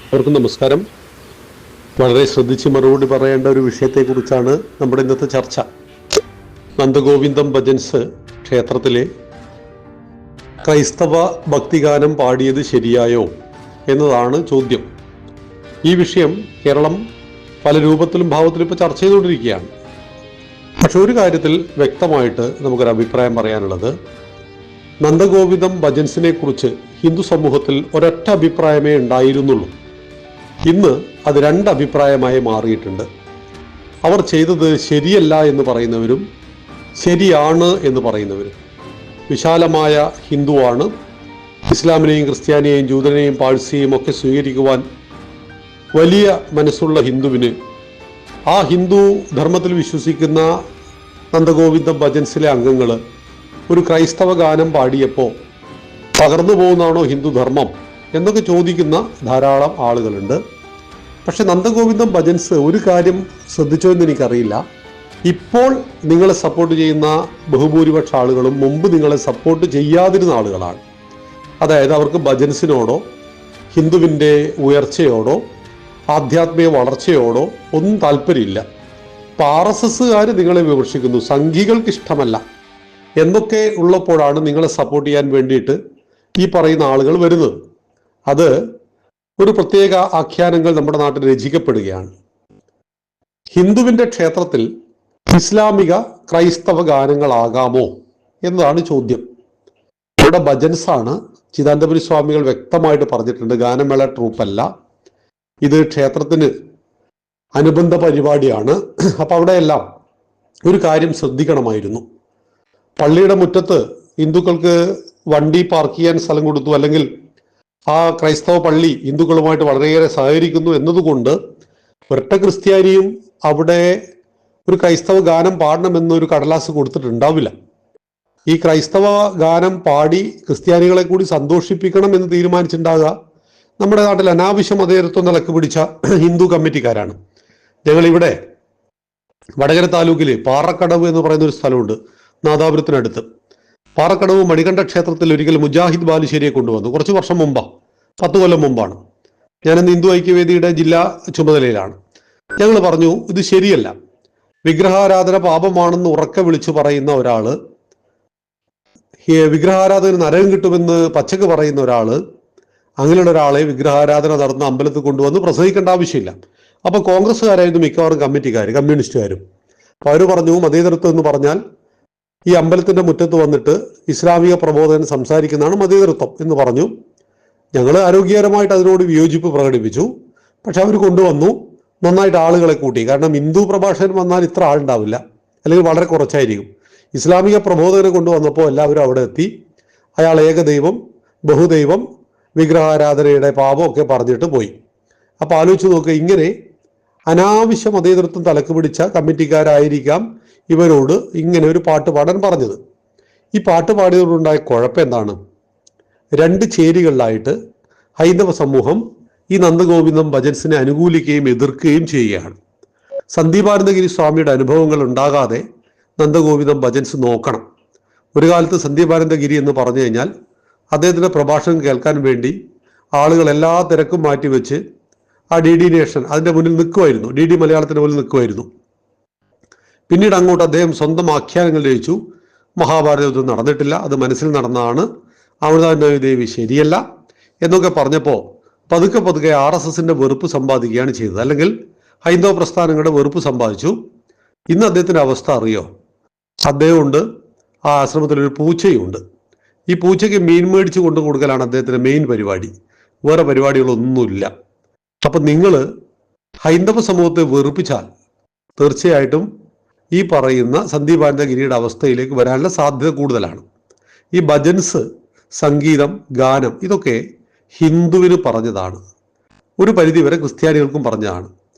അവർക്ക് നമസ്കാരം. വളരെ ശ്രദ്ധിച്ച് മറുപടി പറയേണ്ട ഒരു വിഷയത്തെക്കുറിച്ചാണ് നമ്മുടെ ഇന്നത്തെ ചർച്ച. നന്ദഗോവിന്ദം ഭജൻസ് ക്ഷേത്രത്തിലെ ക്രൈസ്തവ ഭക്തിഗാനം പാടിയത് ശരിയായോ എന്നതാണ് ചോദ്യം. ഈ വിഷയം കേരളം പല രൂപത്തിലും ഭാവത്തിലും ഇപ്പോൾ ചർച്ച ചെയ്തുകൊണ്ടിരിക്കുകയാണ്. പക്ഷെ ഒരു കാര്യത്തിൽ വ്യക്തമായിട്ട് നമുക്കൊരു അഭിപ്രായം പറയാനുള്ളത്, നന്ദഗോവിന്ദം ഭജൻസിനെ കുറിച്ച് ഹിന്ദു സമൂഹത്തിൽ ഒരൊറ്റ അഭിപ്രായമേ ഉണ്ടായിരുന്നുള്ളൂ. ഇന്ന് അത് രണ്ട് അഭിപ്രായമായി മാറിയിട്ടുണ്ട്. അവർ ചെയ്തത് ശരിയല്ല എന്ന് പറയുന്നവരും ശരിയാണ് എന്ന് പറയുന്നവരും. വിശാലമായ ഹിന്ദുവാണ്. ഇസ്ലാമിനെയും ക്രിസ്ത്യാനിയെയും ജൂതനെയും പാഴ്സിയെയും ഒക്കെ സ്വീകരിക്കുവാൻ വലിയ മനസ്സുള്ള ഹിന്ദുവിന് ആ ഹിന്ദു ധർമ്മത്തിൽ വിശ്വസിക്കുന്ന നന്ദഗോവിന്ദം ഭജൻസിലെ അംഗങ്ങൾ ഒരു ക്രൈസ്തവ ഗാനം പാടിയപ്പോൾ തകർന്നു പോകുന്നതാണോ ഹിന്ദുധർമ്മം എന്നൊക്കെ ചോദിക്കുന്ന ധാരാളം ആളുകളുണ്ട്. പക്ഷെ നന്ദഗോവിന്ദം ഭജൻസ് ഒരു കാര്യം ശ്രദ്ധിച്ചോ എന്ന് എനിക്കറിയില്ല. ഇപ്പോൾ നിങ്ങളെ സപ്പോർട്ട് ചെയ്യുന്ന ബഹുഭൂരിപക്ഷ ആളുകളും മുമ്പ് നിങ്ങളെ സപ്പോർട്ട് ചെയ്യാതിരുന്ന ആളുകളാണ്. അതായത് അവർക്ക് ഭജൻസിനോടോ ഹിന്ദുവിൻ്റെ ഉയർച്ചയോടോ ആധ്യാത്മിക വളർച്ചയോടോ ഒന്നും താല്പര്യമില്ല. ഇപ്പോൾ RSSകാർ നിങ്ങളെ വിമർശിക്കുന്നു, സംഘികൾക്ക് ഇഷ്ടമല്ല എന്നൊക്കെ ഉള്ളപ്പോഴാണ് നിങ്ങളെ സപ്പോർട്ട് ചെയ്യാൻ വേണ്ടിയിട്ട് ഈ പറയുന്ന ആളുകൾ വരുന്നത്. അത് ഒരു പ്രത്യേക ആഖ്യാനങ്ങൾ നമ്മുടെ നാട്ടിൽ രചിക്കപ്പെടുകയാണ്. ഹിന്ദുവിൻ്റെ ക്ഷേത്രത്തിൽ ഇസ്ലാമിക ക്രൈസ്തവ ഗാനങ്ങളാകാമോ എന്നതാണ് ചോദ്യം. ഇവിടെ ഭജൻസാണ്. ചിദാനന്ദപുരി സ്വാമികൾ വ്യക്തമായിട്ട് പറഞ്ഞിട്ടുണ്ട്, ഗാനമേള ട്രൂപ്പല്ല, ഇത് ക്ഷേത്രത്തിന് അനുബന്ധ പരിപാടിയാണ്. അപ്പം അവിടെയെല്ലാം ഒരു കാര്യം ശ്രദ്ധിക്കണമായിരുന്നു. പള്ളിയുടെ മുറ്റത്ത് ഹിന്ദുക്കൾക്ക് വണ്ടി പാർക്ക് ചെയ്യാൻ സ്ഥലം കൊടുത്തു, അല്ലെങ്കിൽ ആ ക്രൈസ്തവ പള്ളി ഹിന്ദുക്കളുമായിട്ട് വളരെയേറെ സഹകരിക്കുന്നു എന്നതുകൊണ്ട് ഒരൊറ്റ ക്രിസ്ത്യാനിയും അവിടെ ഒരു ക്രൈസ്തവ ഗാനം പാടണമെന്നൊരു കടലാസ് കൊടുത്തിട്ടുണ്ടാവില്ല. ഈ ക്രൈസ്തവ ഗാനം പാടി ക്രിസ്ത്യാനികളെ കൂടി സന്തോഷിപ്പിക്കണം എന്ന് തീരുമാനിച്ചിട്ടുണ്ടാകുക നമ്മുടെ നാട്ടിൽ അനാവശ്യ മതേതരത്വം നിലക്ക് പിടിച്ച ഹിന്ദു കമ്മിറ്റിക്കാരാണ്. ഞങ്ങളിവിടെ വടകര താലൂക്കിൽ പാറക്കടവ് എന്ന് പറയുന്ന ഒരു സ്ഥലമുണ്ട്, നാദാപുരത്തിനടുത്ത്. പാറക്കടവ് മണികണ്ഠ ക്ഷേത്രത്തിൽ ഒരിക്കൽ മുജാഹിദ് ബാലുശ്ശേരിയെ കൊണ്ടുവന്നു. കുറച്ച് വർഷം മുമ്പാണ്, 10 കൊല്ലം മുമ്പാണ്. ഞാനിന്ന് ഹിന്ദു ഐക്യവേദിയുടെ ജില്ലാ ചുമതലയിലാണ്. ഞങ്ങൾ പറഞ്ഞു, ഇത് ശരിയല്ല, വിഗ്രഹാരാധന പാപമാണെന്ന് ഉറക്കെ വിളിച്ചു പറയുന്ന ഒരാൾ, വിഗ്രഹാരാധന നരകം കിട്ടുമെന്ന് പച്ചക്ക് പറയുന്ന ഒരാൾ, അങ്ങനെയുള്ള ഒരാളെ വിഗ്രഹാരാധന നടന്ന അമ്പലത്തിൽ കൊണ്ടുവന്ന് പ്രസംഗിക്കേണ്ട ആവശ്യമില്ല. അപ്പോൾ കോൺഗ്രസ്സുകാരായിരുന്നു മിക്കവാറും കമ്മിറ്റിക്കാർ, കമ്മ്യൂണിസ്റ്റുകാരും. അപ്പോൾ അവർ പറഞ്ഞു, മതേതരത്വം എന്ന് പറഞ്ഞാൽ ഈ അമ്പലത്തിൻ്റെ മുറ്റത്ത് വന്നിട്ട് ഇസ്ലാമിക പ്രബോധനം സംസാരിക്കുന്നതാണ് മതേതരത്വം എന്ന് പറഞ്ഞു. ഞങ്ങൾ ആരോഗ്യകരമായിട്ട് അതിനോട് വിയോജിപ്പ് പ്രകടിപ്പിച്ചു. പക്ഷെ അവർ കൊണ്ടുവന്നു, നന്നായിട്ട് ആളുകളെ കൂട്ടി. കാരണം ഹിന്ദു പ്രഭാഷകൻ വന്നാൽ ഇത്ര ആളുണ്ടാവില്ല, അല്ലെങ്കിൽ വളരെ കുറച്ചായിരിക്കും. ഇസ്ലാമിക പ്രബോധനം കൊണ്ടുവന്നപ്പോൾ എല്ലാവരും അവിടെ എത്തി. അയാൾ ഏകദൈവം, ബഹുദൈവം, വിഗ്രഹാരാധനയുടെ പാപമൊക്കെ പറഞ്ഞിട്ട് പോയി. അപ്പോൾ ആലോചിച്ച് നോക്കുക, ഇങ്ങനെ അനാവശ്യ മതേതരത്വം തലക്ക് പിടിച്ച കമ്മിറ്റിക്കാരായിരിക്കാം ഇവരോട് ഇങ്ങനെ ഒരു പാട്ട് പാടാൻ പറഞ്ഞത്. ഈ പാട്ട് പാടിയതോടുണ്ടായ കുഴപ്പം എന്താണ്? 2 ചേരികളിലായിട്ട് ഹൈന്ദവ സമൂഹം ഈ നന്ദഗോവിന്ദം ഭജൻസിനെ അനുകൂലിക്കുകയും എതിർക്കുകയും ചെയ്യുകയാണ്. സന്ദീപാനന്ദഗിരി സ്വാമിയുടെ അനുഭവങ്ങൾ ഉണ്ടാകാതെ നന്ദഗോവിന്ദം ഭജൻസ് നോക്കണം. ഒരു കാലത്ത് സന്ദീപാനന്ദഗിരി എന്ന് പറഞ്ഞു കഴിഞ്ഞാൽ അദ്ദേഹത്തിൻ്റെ പ്രഭാഷണം കേൾക്കാൻ വേണ്ടി ആളുകൾ എല്ലാ തിരക്കും മാറ്റിവെച്ച് ആ DD നേഷൻ അതിൻ്റെ മുന്നിൽ നിൽക്കുമായിരുന്നു, DD മലയാളത്തിൻ്റെ മുന്നിൽ നിൽക്കുമായിരുന്നു. പിന്നീട് അങ്ങോട്ട് അദ്ദേഹം സ്വന്തം ആഖ്യാനങ്ങൾ രചിച്ചു. മഹാഭാരത യുദ്ധം നടന്നിട്ടില്ല, അത് മനസ്സിൽ നടന്നതാണ്, അമൃതാനന്ദമയി ദേവി ശരിയല്ല എന്നൊക്കെ പറഞ്ഞപ്പോൾ പതുക്കെ പതുക്കെ RSSന്റെ വെറുപ്പ് സമ്പാദിക്കുകയാണ് ചെയ്തത്, അല്ലെങ്കിൽ ഹൈന്ദവ പ്രസ്ഥാനങ്ങളുടെ വെറുപ്പ് സമ്പാദിച്ചു. ഇന്ന് അദ്ദേഹത്തിൻ്റെ അവസ്ഥ അറിയോ? അദ്ദേഹമുണ്ട്, ആ ആശ്രമത്തിലൊരു പൂച്ചയുണ്ട്. ഈ പൂച്ചയ്ക്ക് മീൻ മേടിച്ച് കൊണ്ടു കൊടുക്കലാണ് അദ്ദേഹത്തിൻ്റെ മെയിൻ പരിപാടി, വേറെ പരിപാടികളൊന്നുമില്ല. അപ്പം നിങ്ങൾ ഹൈന്ദവ സമൂഹത്തെ വെറുപ്പിച്ചാൽ തീർച്ചയായിട്ടും ഈ പറയുന്ന സന്ദീപാനന്ദഗിരിയുടെ അവസ്ഥയിലേക്ക് വരാനുള്ള സാധ്യത കൂടുതലാണ്. ഈ ഭജൻസ്, സംഗീതം, ഗാനം ഇതൊക്കെ ഹിന്ദുവിന് പറഞ്ഞതാണ്, ഒരു പരിധിവരെ ക്രിസ്ത്യാനികൾക്കും പറഞ്ഞതാണ്.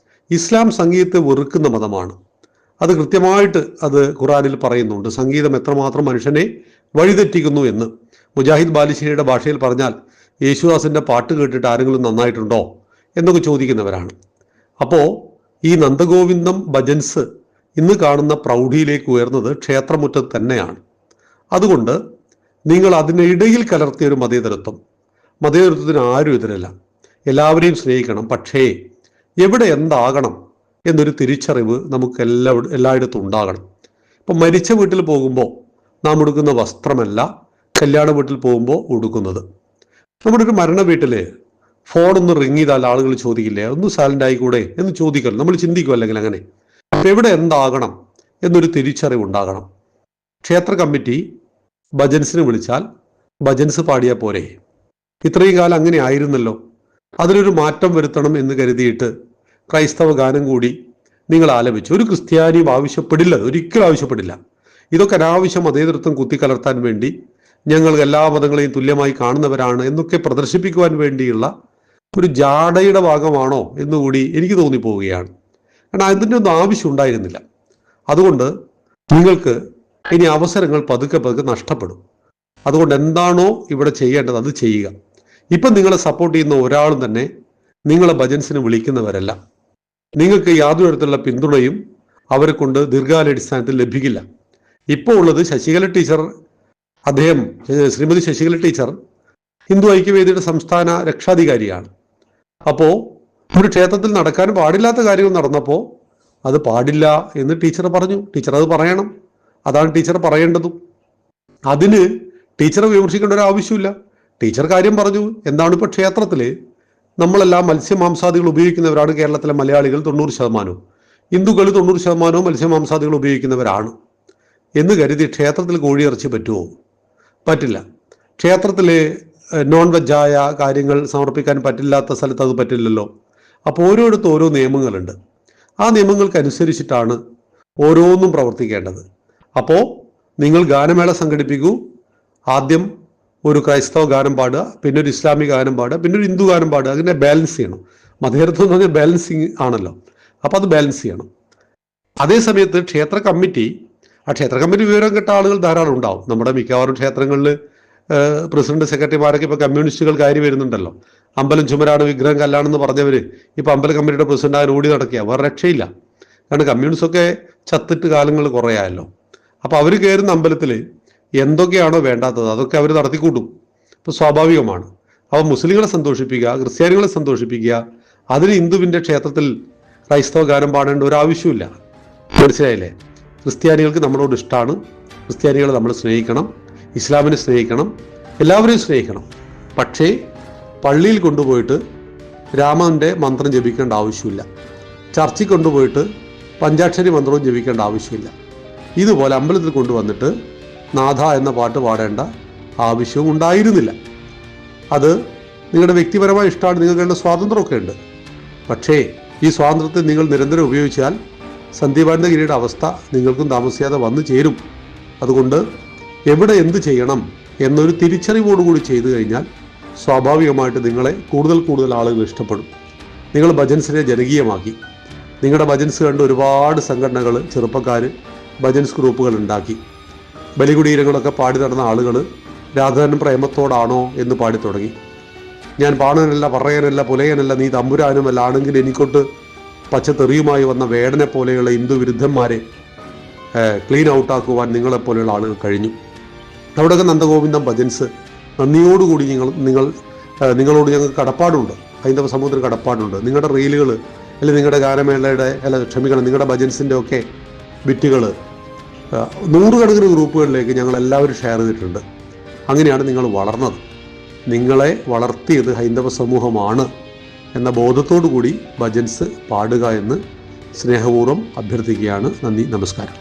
ഇസ്ലാം സംഗീതത്തെ വെറുക്കുന്ന മതമാണ്. അത് കൃത്യമായിട്ട് അത് ഖുറാനിൽ പറയുന്നുണ്ട്, സംഗീതം എത്രമാത്രം മനുഷ്യനെ വഴിതെറ്റിക്കുന്നു എന്ന്. മുജാഹിദ് ബാലുശ്ശേരിയുടെ ഭാഷയിൽ പറഞ്ഞാൽ യേശുദാസിൻ്റെ പാട്ട് കേട്ടിട്ട് ആരെങ്കിലും നന്നായിട്ടുണ്ടോ എന്നൊക്കെ ചോദിക്കുന്നവരാണ്. അപ്പോൾ ഈ നന്ദഗോവിന്ദം ഭജൻസ് ഇന്ന് കാണുന്ന പ്രൗഢിയിലേക്ക് ഉയർന്നത് ക്ഷേത്രമുറ്റത്ത് തന്നെയാണ്. അതുകൊണ്ട് നിങ്ങൾ അതിനിടയിൽ കലർത്തിയ ഒരു മതേതരത്വത്തിന് ആരും എതിരല്ല. എല്ലാവരെയും സ്നേഹിക്കണം. പക്ഷേ എവിടെ എന്താകണം എന്നൊരു തിരിച്ചറിവ് നമുക്ക് എല്ലായിടത്തും ഉണ്ടാകണം. ഇപ്പം മരിച്ച വീട്ടിൽ പോകുമ്പോൾ നാം ഉടുക്കുന്ന വസ്ത്രമല്ല കല്യാണ വീട്ടിൽ പോകുമ്പോൾ ഉടുക്കുന്നത്. നമ്മുടെ ഒരു മരണ വീട്ടിൽ ഫോണൊന്ന് റിങ് ചെയ്താൽ ആളുകൾ ചോദിക്കില്ലേ, ഒന്ന് സൈലന്റ് ആയിക്കൂടെ എന്ന് ചോദിക്കല്ലോ. നമ്മൾ ചിന്തിക്കും അല്ലെങ്കിൽ അങ്ങനെ. എവിടെ എന്താകണം എന്നൊരു തിരിച്ചറിവ് ഉണ്ടാകണം. ക്ഷേത്ര കമ്മിറ്റി ഭജൻസിന് വിളിച്ചാൽ ഭജൻസ് പാടിയാൽ പോരെ? ഇത്രയും കാലം അങ്ങനെ ആയിരുന്നല്ലോ. അതിലൊരു മാറ്റം വരുത്തണം എന്ന് കരുതിയിട്ട് ക്രൈസ്തവ ഗാനം കൂടി നിങ്ങൾ ആലപിച്ചു. ഒരു ക്രിസ്ത്യാനിയും ആവശ്യപ്പെടില്ല, ഒരിക്കലും ആവശ്യപ്പെടില്ല. ഇതൊക്കെ അനാവശ്യം മതേതൃത്വം കുത്തിക്കലർത്താൻ വേണ്ടി ഞങ്ങൾ എല്ലാ മതങ്ങളെയും തുല്യമായി കാണുന്നവരാണ് എന്നൊക്കെ പ്രദർശിപ്പിക്കുവാൻ വേണ്ടിയുള്ള ഒരു ജാടയുടെ ഭാഗമാണോ എന്നുകൂടി എനിക്ക് തോന്നിപ്പോവുകയാണ്. കാരണം അതിൻ്റെ ഒന്നും ആവശ്യം ഉണ്ടായിരുന്നില്ല. അതുകൊണ്ട് നിങ്ങൾക്ക് ഇനി അവസരങ്ങൾ പതുക്കെ പതുക്കെ നഷ്ടപ്പെടും. അതുകൊണ്ട് എന്താണോ ഇവിടെ ചെയ്യേണ്ടത് അത് ചെയ്യുക. ഇപ്പം നിങ്ങളെ സപ്പോർട്ട് ചെയ്യുന്ന ഒരാളും തന്നെ നിങ്ങളെ ഭജൻസിന് വിളിക്കുന്നവരല്ല. നിങ്ങൾക്ക് യാതൊരു തരത്തിലുള്ള പിന്തുണയും അവരെ കൊണ്ട് ദീർഘകാലാടിസ്ഥാനത്തിൽ ലഭിക്കില്ല. ഇപ്പോൾ ഉള്ളത് ശശികല ടീച്ചർ, ശ്രീമതി ശശികല ടീച്ചർ ഹിന്ദു ഐക്യവേദിയുടെ സംസ്ഥാന രക്ഷാധികാരിയാണ്. അപ്പോൾ ഒരു ക്ഷേത്രത്തിൽ നടക്കാൻ പാടില്ലാത്ത കാര്യങ്ങൾ നടന്നപ്പോൾ അത് പാടില്ല എന്ന് ടീച്ചർ പറഞ്ഞു. ടീച്ചർ അത് പറയണം. അതാണ് ടീച്ചർ പറയേണ്ടതും. അതിന് ടീച്ചറെ വിമർശിക്കേണ്ട ഒരു ആവശ്യമില്ല. ടീച്ചർ കാര്യം പറഞ്ഞു. എന്താണ് ഇപ്പോൾ ക്ഷേത്രത്തിൽ നമ്മളെല്ലാം മത്സ്യമാംസാദികൾ ഉപയോഗിക്കുന്നവരാണ്. കേരളത്തിലെ മലയാളികൾ 90%, ഹിന്ദുക്കൾ 90% മത്സ്യമാംസാദികൾ ഉപയോഗിക്കുന്നവരാണ് എന്ന് കരുതി ക്ഷേത്രത്തിൽ കോഴിയിറച്ചി പറ്റുമോ? പറ്റില്ല. ക്ഷേത്രത്തിൽ നോൺ വെജായ കാര്യങ്ങൾ സമർപ്പിക്കാൻ പറ്റില്ലാത്ത സ്ഥലത്ത് അത് പറ്റില്ലല്ലോ. അപ്പോൾ ഓരോരുത്തരും ഓരോ നിയമങ്ങളുണ്ട്. ആ നിയമങ്ങൾക്കനുസരിച്ചിട്ടാണ് ഓരോന്നും പ്രവർത്തിക്കേണ്ടത്. അപ്പോൾ നിങ്ങൾ ഗാനമേള സംഘടിപ്പിക്കൂ. ആദ്യം ഒരു ക്രൈസ്തവ ഗാനം പാടുക, പിന്നെ ഒരു ഇസ്ലാമിക ഗാനം പാടുക, പിന്നെ ഒരു ഹിന്ദു ഗാനം പാടുക. അങ്ങനെ ബാലൻസ് ചെയ്യണം. മതേതൃത്വം എന്ന് പറഞ്ഞാൽ ബാലൻസിങ് ആണല്ലോ. അപ്പോൾ അത് ബാലൻസ് ചെയ്യണം. അതേസമയത്ത് ക്ഷേത്ര കമ്മിറ്റി വിവരം കേട്ട ആളുകൾ ധാരാളം ഉണ്ടാവും. നമ്മുടെ മിക്കവാറും ക്ഷേത്രങ്ങളിൽ പ്രസിഡന്റ് സെക്രട്ടറിമാരൊക്കെ ഇപ്പോൾ കമ്മ്യൂണിസ്റ്റുകൾ കയറി വരുന്നുണ്ടല്ലോ. അമ്പലം ചുമരാണ് വിഗ്രഹം കല്ലാണെന്ന് പറഞ്ഞവർ ഇപ്പോൾ അമ്പല കമ്മിറ്റിയുടെ പ്രസിഡന്റ് ആകാൻ ഓടി നടക്കുക. വേറെ രക്ഷയില്ല. കാരണം കമ്മ്യൂണിസ്റ്റൊക്കെ ചത്തിട്ട് കാലങ്ങൾ കുറേ ആയല്ലോ. അപ്പോൾ അവർ കയറുന്ന അമ്പലത്തിൽ എന്തൊക്കെയാണോ വേണ്ടാത്തത് അതൊക്കെ അവർ നടത്തിക്കൂട്ടും. ഇപ്പോൾ സ്വാഭാവികമാണ്. അപ്പോൾ മുസ്ലിങ്ങളെ സന്തോഷിപ്പിക്കുക, ക്രിസ്ത്യാനികളെ സന്തോഷിപ്പിക്കുക, അതിന് ഹിന്ദുവിൻ്റെ ക്ഷേത്രത്തിൽ ക്രൈസ്തവ ഗാനം പാടേണ്ട ഒരു ആവശ്യമില്ല. മനസ്സിലായില്ലേ? ക്രിസ്ത്യാനികൾക്ക് നമ്മളോട് ഇഷ്ടമാണ്. ക്രിസ്ത്യാനികളെ നമ്മൾ സ്നേഹിക്കണം, ഇസ്ലാമിനെ സ്നേഹിക്കണം, എല്ലാവരെയും സ്നേഹിക്കണം. പക്ഷേ പള്ളിയിൽ കൊണ്ടുപോയിട്ട് രാമൻ്റെ മന്ത്രം ജപിക്കേണ്ട ആവശ്യമില്ല. ചർച്ചിൽ കൊണ്ടുപോയിട്ട് പഞ്ചാക്ഷരി മന്ത്രവും ജപിക്കേണ്ട ആവശ്യമില്ല. ഇതുപോലെ അമ്പലത്തിൽ കൊണ്ടുവന്നിട്ട് നാഥ എന്ന പാട്ട് പാടേണ്ട ആവശ്യവും ഉണ്ടായിരുന്നില്ല. അത് നിങ്ങളുടെ വ്യക്തിപരമായ ഇഷ്ടമാണ്, നിങ്ങൾക്ക് സ്വാതന്ത്ര്യമൊക്കെ ഉണ്ട്. പക്ഷേ ഈ സ്വാതന്ത്ര്യത്തെ നിങ്ങൾ നിരന്തരം ഉപയോഗിച്ചാൽ സന്ദീപാനന്ദഗിരിയുടെ അവസ്ഥ നിങ്ങൾക്കും താമസിയാതെ വന്നു ചേരും. അതുകൊണ്ട് എവിടെ എന്ത് ചെയ്യണം എന്നൊരു തിരിച്ചറിവോടുകൂടി ചെയ്തു കഴിഞ്ഞാൽ സ്വാഭാവികമായിട്ട് നിങ്ങളെ കൂടുതൽ ആളുകൾ ഇഷ്ടപ്പെടും. നിങ്ങൾ ഭജൻസിനെ ജനകീയമാക്കി. നിങ്ങളുടെ ഭജൻസ് കണ്ട് ഒരുപാട് സംഘടനകൾ, ചെറുപ്പക്കാർ ഭജൻസ് ഗ്രൂപ്പുകൾ ഉണ്ടാക്കി. ബലികുടീരങ്ങളൊക്കെ പാടി നടന്ന ആളുകൾ രാധാനും പ്രേമത്തോടാണോ എന്ന് പാടി തുടങ്ങി. ഞാൻ പാണനല്ല, പറയനല്ല, പുലയനല്ല, നീ തമ്പുരാനുമല്ല, ആണെങ്കിൽ എനിക്കൊട്ട് പച്ചത്തെറിയുമായി വന്ന വേടനെ പോലെയുള്ള ഹിന്ദു വിരുദ്ധന്മാരെ ക്ലീൻ ഔട്ടാക്കുവാൻ നിങ്ങളെപ്പോലെയുള്ള ആളുകൾ കഴിഞ്ഞു. അവിടെയൊക്കെ നന്ദഗോവിന്ദം ഭജൻസ് നന്ദിയോടുകൂടി നിങ്ങളോട് ഞങ്ങൾക്ക് കടപ്പാടുണ്ട്. ഹൈന്ദവ സമൂഹത്തിന് കടപ്പാടുണ്ട്. നിങ്ങളുടെ റീലുകൾ അല്ലെങ്കിൽ നിങ്ങളുടെ ഗാനമേളയുടെ നിങ്ങളുടെ ഭജൻസിൻ്റെ ഒക്കെ ബിറ്റുകൾ നൂറുകണക്കിന് ഗ്രൂപ്പുകളിലേക്ക് ഞങ്ങൾ എല്ലാവരും ഷെയർ ചെയ്തിട്ടുണ്ട്. അങ്ങനെയാണ് നിങ്ങൾ വളർന്നത്. നിങ്ങളെ വളർത്തിയത് ഹൈന്ദവ സമൂഹമാണ് എന്ന ബോധത്തോടു കൂടി ഭജൻസ് പാടുക എന്ന് സ്നേഹപൂർവ്വം അഭ്യർത്ഥിക്കുകയാണ്. നന്ദി, നമസ്കാരം.